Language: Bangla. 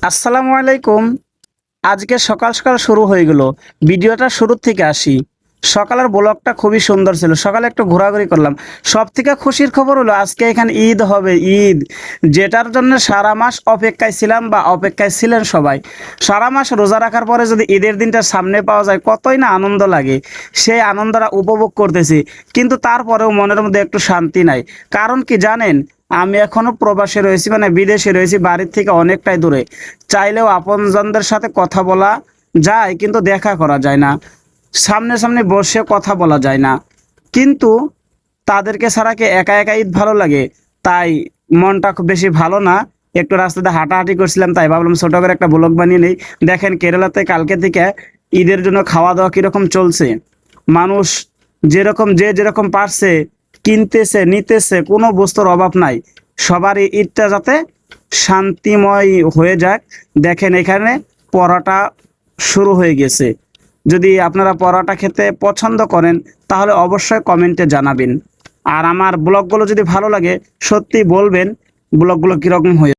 আসসালামু আলাইকুম। আজকে সকাল সকাল শুরু হয়ে গেল। ভিডিওটা শুরুর থেকে আসি। সকালের ব্লগটা খুবই সুন্দর ছিল। সকালে একটু ঘোরাঘুরি করলাম। সব থেকে খুশির খবর হলো আজকে এখানে ঈদ হবে। ঈদ যেটার জন্য সারা মাস অপেক্ষায় ছিলাম বা অপেক্ষায় ছিলেন সবাই। সারা মাস রোজা রাখার পরে যদি ঈদের দিনটা সামনে পাওয়া যায় কতই না আনন্দ লাগে। সেই আনন্দটা উপভোগ করতেছি, কিন্তু তারপরেও মনের মধ্যে একটু শান্তি নাই। কারণ কি জানেন, আমি এখনো প্রবাসে রয়েছি, মানে বিদেশে রয়েছি, বাড়ির থেকে অনেকটাই দূরে। চাইলেও আপনজনদের সাথে কথা বলা যায়, কিন্তু দেখা করা যায় না। সামনে সামনে বসে কথা বলা যায় না। কিন্তু তাদেরকে ছাড়া কি একা একা ঈদ ভালো লাগে? তাই মনটা খুব বেশি ভালো না। একটু রাস্তাতে হাঁটাহাঁটি করছিলাম, তাই ভাবলাম ছোট করে একটা ব্লগ বানিয়ে নেই। দেখেন কেরালাতে কালকে থেকে ঈদের জন্য খাওয়া দাওয়া কিরকম চলছে। মানুষ যে যেরকম পারছে কিনতেছে, নিতেছে, কোনো বস্তুর অভাব নাই। সবারই ঈদটা যাতে শান্তিময় হয়ে যাক। দেখেন এখানে পরোটা শুরু হয়ে গেছে। যদি আপনারা পরোটা খেতে পছন্দ করেন তাহলে অবশ্যই কমেন্টে জানাবেন। আর আমার ব্লগগুলো যদি ভালো লাগে সত্যি বলবেন ব্লগগুলো কীরকম হয়ে